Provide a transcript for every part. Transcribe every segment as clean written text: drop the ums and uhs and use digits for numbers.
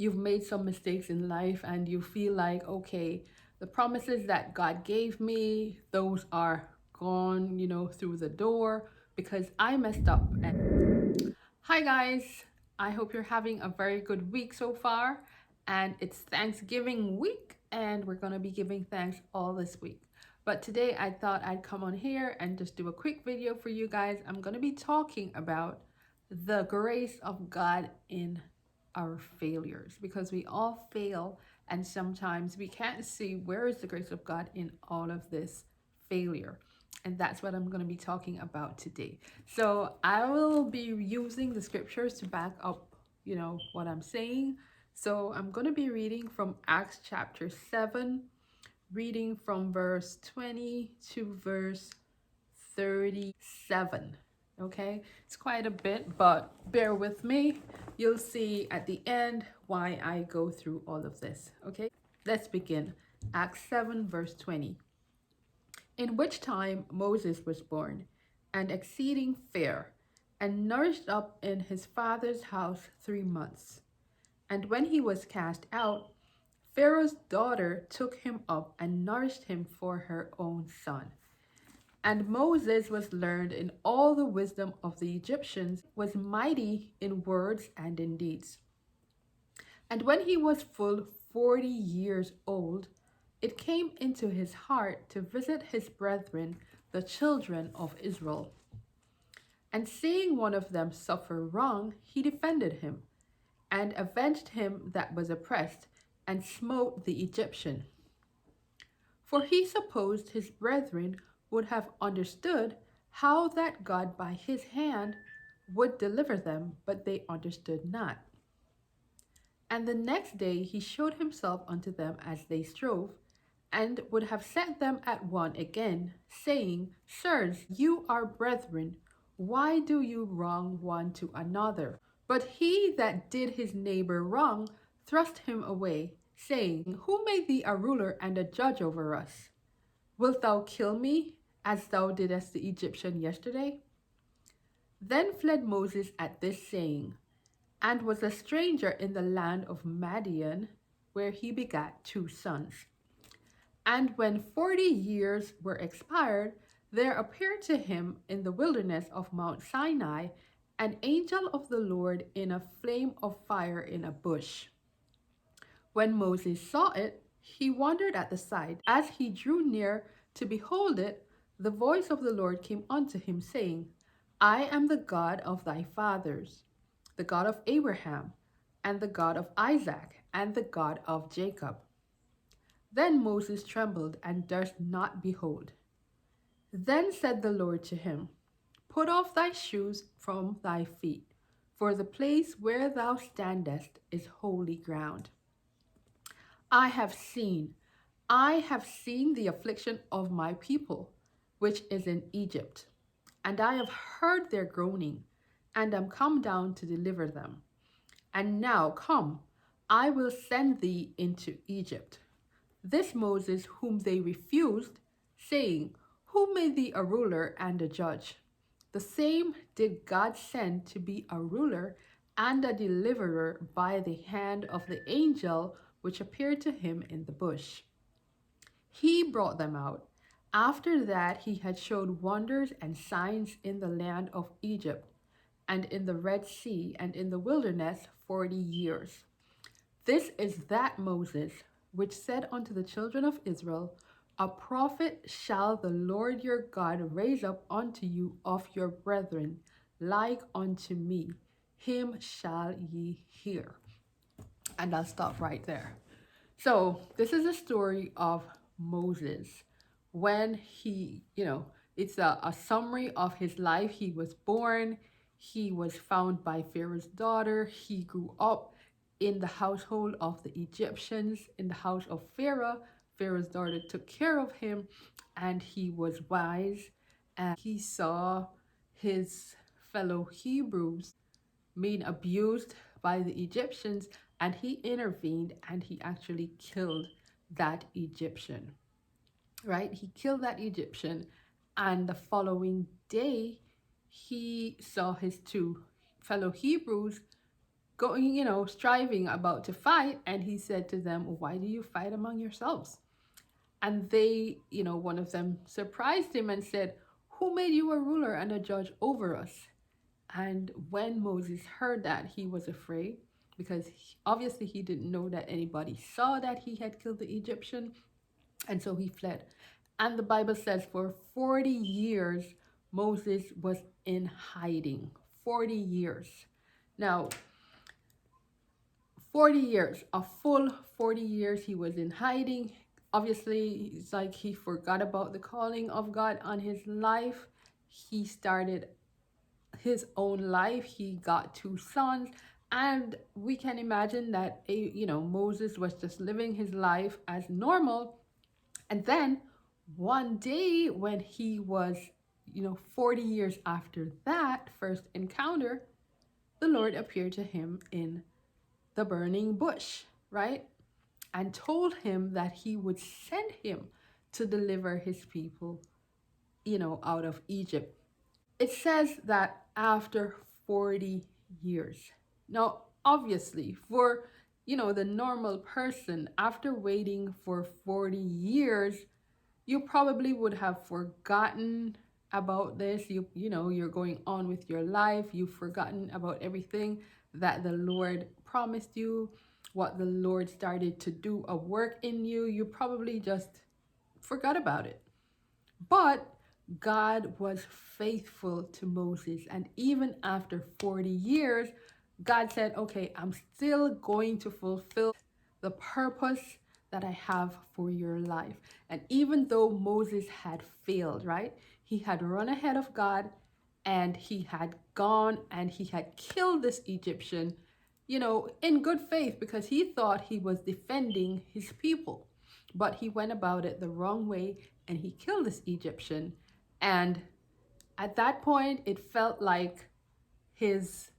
you've made some mistakes in life and you feel like, okay, the promises that God gave me, those are gone, through the door because I messed up. And hi, guys. I hope you're having a very good week so far. And it's Thanksgiving week, and we're going to be giving thanks all this week. But today I thought I'd come on here and just do a quick video for you guys. I'm going to be talking about the grace of God in our failures, because we all fail, and sometimes we can't see where is the grace of God in all of this failure. And that's what I'm going to be talking about today. So I will be using the scriptures to back up, what I'm saying. So I'm going to be reading from Acts chapter 7, reading from verse 20 to verse 37. Okay, it's quite a bit, but bear with me. You'll see at the end why I go through all of this. Okay, let's begin. Acts 7, verse 20. In which time Moses was born, and exceeding fair, and nourished up in his father's house 3 months. And when he was cast out, Pharaoh's daughter took him up and nourished him for her own son. And Moses was learned in all the wisdom of the Egyptians, was mighty in words and in deeds. And when he was full 40 years old, it came into his heart to visit his brethren, the children of Israel. And seeing one of them suffer wrong, he defended him, and avenged him that was oppressed, and smote the Egyptian. For he supposed his brethren would have understood how that God by his hand would deliver them, but they understood not. And the next day he showed himself unto them as they strove, and would have set them at one again, saying, Sirs, you are brethren, why do you wrong one to another? But he that did his neighbor wrong thrust him away, saying, Who made thee a ruler and a judge over us? Wilt thou kill me, as thou didst the Egyptian yesterday? Then fled Moses at this saying, and was a stranger in the land of Madian, where he begat 2 sons. And when 40 years were expired, there appeared to him in the wilderness of Mount Sinai an angel of the Lord in a flame of fire in a bush. When Moses saw it, he wondered at the sight. As he drew near to behold it, the voice of the Lord came unto him, saying, I am the God of thy fathers, the God of Abraham, and the God of Isaac, and the God of Jacob. Then Moses trembled and durst not behold. Then said the Lord to him, Put off thy shoes from thy feet, for the place where thou standest is holy ground. I have seen the affliction of my people, which is in Egypt, and I have heard their groaning, and am come down to deliver them. And now come, I will send thee into Egypt. This Moses whom they refused, saying, Who made thee a ruler and a judge? The same did God send to be a ruler and a deliverer by the hand of the angel which appeared to him in the bush. He brought them out. After that he had showed wonders and signs in the land of Egypt, and in the Red Sea, and in the wilderness 40 years. This is that Moses, which said unto the children of Israel, A prophet shall the Lord your God raise up unto you of your brethren, like unto me. Him shall ye hear. And I'll stop right there. So this is a story of Moses when he, it's a summary of his life. He was born, he was found by Pharaoh's daughter, he grew up in the household of the Egyptians, in the house of Pharaoh. Pharaoh's daughter took care of him, and he was wise, and he saw his fellow Hebrews being abused by the Egyptians, and he intervened and he actually killed that Egyptian, right? He killed that Egyptian, and the following day, he saw his 2 fellow Hebrews going, striving about to fight. And he said to them, why do you fight among yourselves? And they, one of them surprised him and said, who made you a ruler and a judge over us? And when Moses heard that, he was afraid because obviously he didn't know that anybody saw that he had killed the Egyptian. And so he fled. And the Bible says for 40 years, Moses was in hiding. 40 years. Now, 40 years, a full 40 years he was in hiding. Obviously, it's like he forgot about the calling of God on his life. He started his own life. He got 2 sons. And we can imagine that, Moses was just living his life as normal. And then one day when he was, 40 years after that first encounter, the Lord appeared to him in the burning bush, right? And told him that he would send him to deliver his people, out of Egypt. It says that after 40 years. Now, obviously, for, the normal person, after waiting for 40 years, you probably would have forgotten about this. You're going on with your life. You've forgotten about everything that the Lord promised you, what the Lord started to do a work in you. You probably just forgot about it. But God was faithful to Moses. And even after 40 years, God said, okay, I'm still going to fulfill the purpose that I have for your life. And even though Moses had failed, right? He had run ahead of God and he had gone and he had killed this Egyptian, in good faith because he thought he was defending his people. But he went about it the wrong way and he killed this Egyptian. And at that point, it felt like his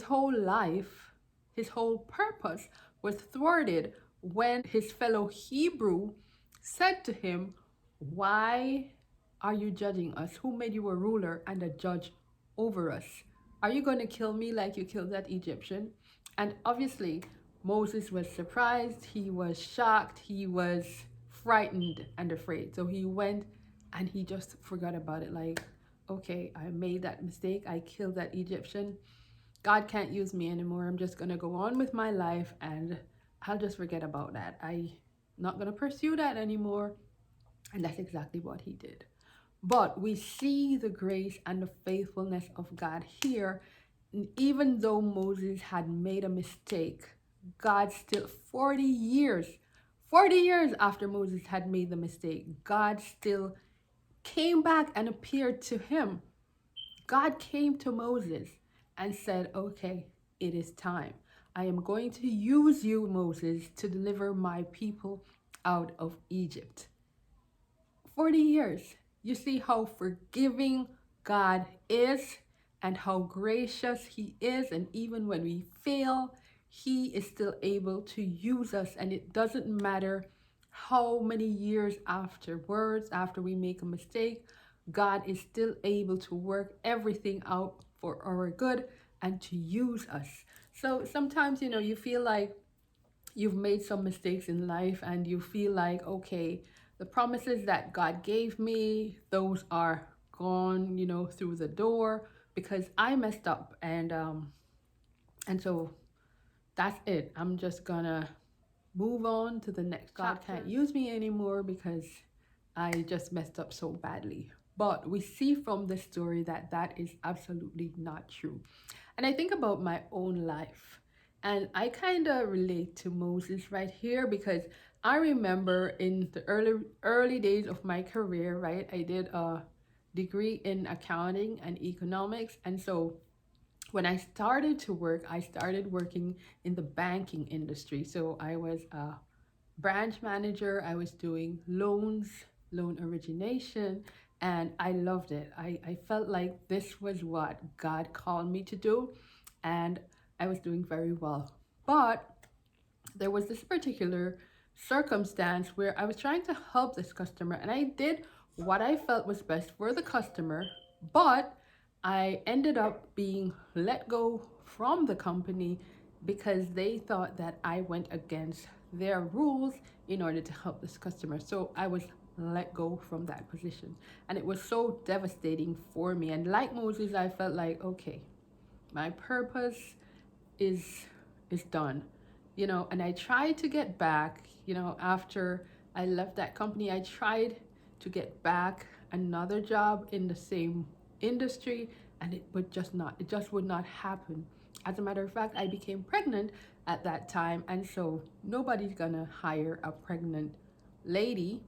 whole life, his whole purpose was thwarted when his fellow Hebrew said to him, why are you judging us? Who made you a ruler and a judge over us? Are you going to kill me like you killed that Egyptian? And obviously, Moses was surprised. He was shocked. He was frightened and afraid. So he went and he just forgot about it. Like, okay, I made that mistake. I killed that Egyptian. God can't use me anymore. I'm just going to go on with my life and I'll just forget about that. I'm not going to pursue that anymore. And that's exactly what he did. But we see the grace and the faithfulness of God here. Even though Moses had made a mistake, God still, 40 years after Moses had made the mistake, God still came back and appeared to him. God came to Moses and said, okay, it is time. I am going to use you, Moses, to deliver my people out of Egypt. 40 years. You see how forgiving God is and how gracious he is. And even when we fail, he is still able to use us. And it doesn't matter how many years afterwards, after we make a mistake, God is still able to work everything out for our good and to use us. So sometimes, you feel like you've made some mistakes in life and you feel like, okay, the promises that God gave me, those are gone, through the door because I messed up. And so that's it. I'm just gonna move on to the next. God can't use me anymore because I just messed up so badly. But we see from the story that that is absolutely not true. And I think about my own life and I kind of relate to Moses right here because I remember in the early days of my career, right? I did a degree in accounting and economics. And so when I started to work, I started working in the banking industry. So I was a branch manager. I was doing loans, loan origination, and I loved it. I felt like this was what God called me to do, and I was doing very well. But there was this particular circumstance where I was trying to help this customer, and I did what I felt was best for the customer, but I ended up being let go from the company because they thought that I went against their rules in order to help this customer. So I was let go from that position. And it was so devastating for me. And like Moses, I felt like, okay, my purpose is done. And I tried to get back, after I left that company, I tried to get back another job in the same industry, and it just would not happen. As a matter of fact, I became pregnant at that time, and so nobody's gonna hire a pregnant lady.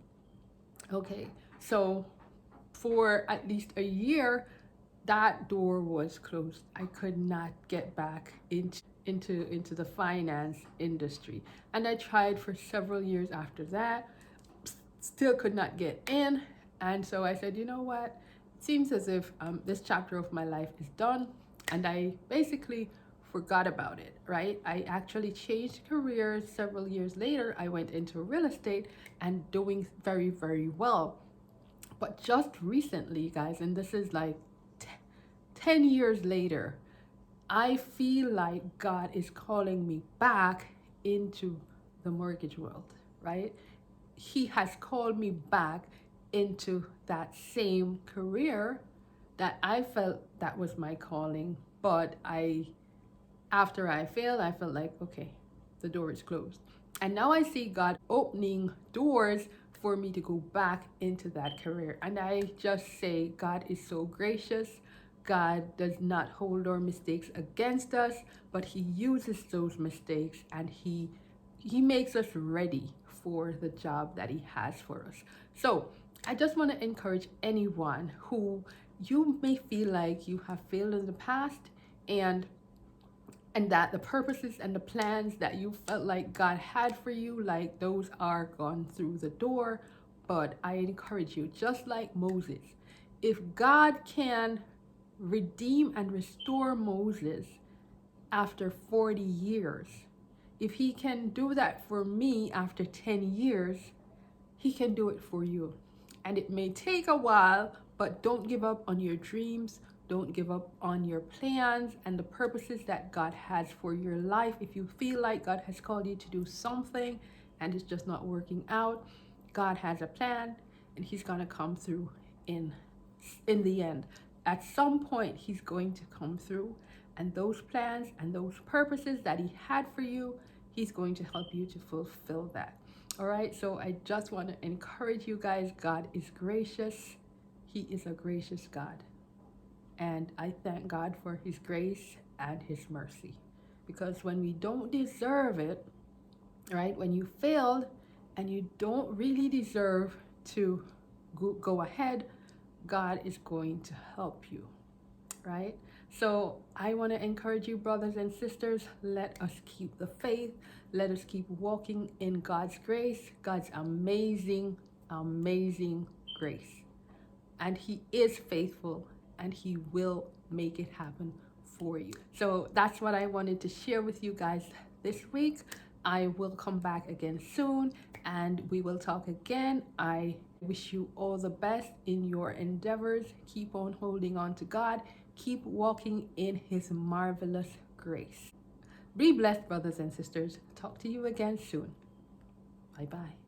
Okay, so for at least a year, that door was closed. I could not get back into the finance industry. And I tried for several years after that, still could not get in. And so I said, you know what? It seems as if this chapter of my life is done. And I basically forgot about it, right? I actually changed careers several years later. I went into real estate and doing very, very well. But just recently, guys, and this is like 10 years later, I feel like God is calling me back into the mortgage world, right? He has called me back into that same career that I felt that was my calling. But after I failed, I felt like, okay, the door is closed. And now I see God opening doors for me to go back into that career. And I just say, God is so gracious. God does not hold our mistakes against us, but he uses those mistakes and he makes us ready for the job that he has for us. So I just want to encourage anyone who you may feel like you have failed in the past, and that the purposes and the plans that you felt like God had for you, like those are gone through the door. But I encourage you, just like Moses, if God can redeem and restore Moses after 40 years, if he can do that for me after 10 years, he can do it for you. And it may take a while, but don't give up on your dreams. Don't give up on your plans and the purposes that God has for your life. If you feel like God has called you to do something and it's just not working out, God has a plan and he's going to come through in the end. At some point, he's going to come through, and those plans and those purposes that he had for you, he's going to help you to fulfill that. All right, so I just want to encourage you guys. God is gracious. He is a gracious God. And I thank God for his grace and his mercy. Because when we don't deserve it, right, when you failed and you don't really deserve to go ahead, God is going to help you, right? So I want to encourage you, brothers and sisters, let us keep the faith. Let us keep walking in God's grace, God's amazing, amazing grace. And he is faithful and he will make it happen for you. So that's what I wanted to share with you guys this week. I will come back again soon and we will talk again. I wish you all the best in your endeavors. Keep on holding on to God. Keep walking in his marvelous grace. Be blessed, brothers and sisters. Talk to you again soon. Bye-bye.